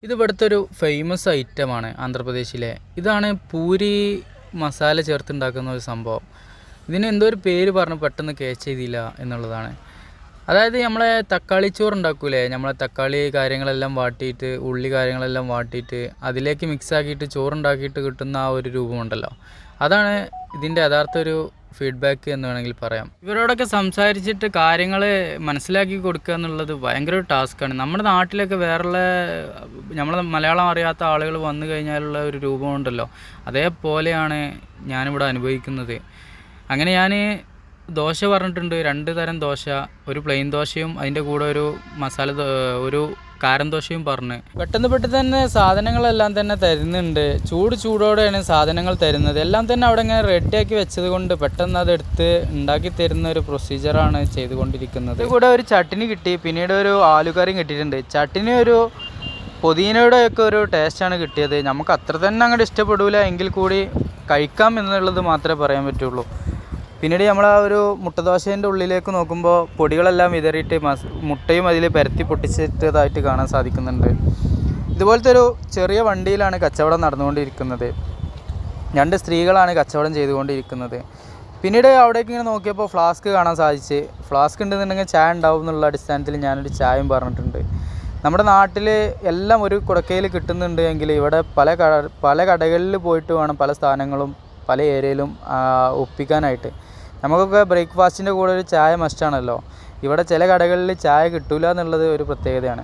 ഇത് ഇവിടുത്തെ ഒരു ഫേമസ് ഐറ്റമാണ് ആന്ധ്രാപ്രദേശിലെ. ഇതാണ് പൂരി മസാല ചേർത്തുണ്ടാക്കുന്ന ഒരു സംഭവം. ഇതിന് എന്തോ ഒരു പേര് പറഞ്ഞ് പെട്ടെന്ന് ക്യാച്ച് ചെയ്തില്ല എന്നുള്ളതാണ്. അതായത് നമ്മളെ തക്കാളി ചോറ് ഉണ്ടാക്കൂലേ, നമ്മളെ തക്കാളി കാര്യങ്ങളെല്ലാം വാട്ടിയിട്ട് ഉള്ളി കാര്യങ്ങളെല്ലാം വാട്ടിയിട്ട് അതിലേക്ക് മിക്സ് ആക്കിയിട്ട് ചോറുണ്ടാക്കിയിട്ട് കിട്ടുന്ന ആ ഒരു രൂപമുണ്ടല്ലോ, അതാണ് ഇതിൻ്റെ യഥാർത്ഥ ഒരു ഫീഡ്ബാക്ക് എന്ന് വേണമെങ്കിൽ പറയാം. ഇവരോടൊക്കെ സംസാരിച്ചിട്ട് കാര്യങ്ങൾ മനസ്സിലാക്കി കൊടുക്കുക എന്നുള്ളത് ഭയങ്കര ഒരു ടാസ്ക്കാണ്. നമ്മുടെ നാട്ടിലൊക്കെ വേറെ നമ്മളെ മലയാളം അറിയാത്ത ആളുകൾ വന്നു കഴിഞ്ഞാലുള്ള ഒരു രൂപമുണ്ടല്ലോ, അതേപോലെയാണ് ഞാനിവിടെ അനുഭവിക്കുന്നത്. അങ്ങനെ ഞാൻ ദോശ പറഞ്ഞിട്ടുണ്ട്, 2 തരം ദോശ, ഒരു പ്ലെയിൻ ദോശയും അതിൻ്റെ കൂടെ ഒരു കാരൻ ദോശയും പറഞ്ഞ് പെട്ടെന്ന് തന്നെ സാധനങ്ങളെല്ലാം തന്നെ തരുന്നുണ്ട്. ചൂടോടെയാണ് സാധനങ്ങൾ തരുന്നത്. എല്ലാം തന്നെ അവിടെ ഇങ്ങനെ റെഡിയാക്കി വെച്ചത് കൊണ്ട് പെട്ടെന്ന് അതെടുത്ത് ഉണ്ടാക്കി തരുന്ന ഒരു പ്രൊസീജിയറാണ് ചെയ്തുകൊണ്ടിരിക്കുന്നത്. കൂടെ ഒരു ചട്നി കിട്ടി, പിന്നീട് ഒരു ആലുകറിയും കിട്ടിയിട്ടുണ്ട്. ചട്നി ഒരു പുതിനയുടെ ഒക്കെ ഒരു ടേസ്റ്റാണ് കിട്ടിയത്. നമുക്ക് അത്ര തന്നെ അങ്ങോട്ട് ഇഷ്ടപ്പെടില്ല, എങ്കിൽ കൂടി കഴിക്കാം എന്നുള്ളത് മാത്രമേ പറയാൻ പറ്റുള്ളൂ. പിന്നീട് നമ്മൾ ആ ഒരു മുട്ടദോശേൻ്റെ ഉള്ളിലേക്ക് നോക്കുമ്പോൾ പൊടികളെല്ലാം വിതറിയിട്ട് മുട്ടയും അതിൽ പരത്തി പൊട്ടിച്ചിട്ടതായിട്ട് കാണാൻ സാധിക്കുന്നുണ്ട്. ഇതുപോലത്തെ ഒരു ചെറിയ വണ്ടിയിലാണ് കച്ചവടം നടന്നുകൊണ്ടിരിക്കുന്നത്. 2 സ്ത്രീകളാണ് കച്ചവടം ചെയ്തുകൊണ്ടിരിക്കുന്നത്. പിന്നീട് അവിടേക്ക് ഇങ്ങനെ നോക്കിയപ്പോൾ ഫ്ലാസ്ക് കാണാൻ സാധിച്ച്. ഫ്ലാസ്ക് ഉണ്ടെന്നുണ്ടെങ്കിൽ ചായ ഉണ്ടാവും എന്നുള്ള അടിസ്ഥാനത്തിൽ ഞാനൊരു ചായയും പറഞ്ഞിട്ടുണ്ട്. നമ്മുടെ നാട്ടിൽ എല്ലാം ഒരു കുടക്കയിൽ കിട്ടുന്നുണ്ട് എങ്കിൽ ഇവിടെ പല കടകളിൽ പോയിട്ട് വേണം പല സ്ഥാനങ്ങളും പല ഏരിയയിലും ഒപ്പിക്കാനായിട്ട്. നമുക്കൊക്കെ ബ്രേക്ക്ഫാസ്റ്റിൻ്റെ കൂടെ ഒരു ചായ മസ്റ്റാണല്ലോ. ഇവിടെ ചില കടകളിൽ ചായ കിട്ടില്ല എന്നുള്ളത് ഒരു പ്രത്യേകതയാണ്.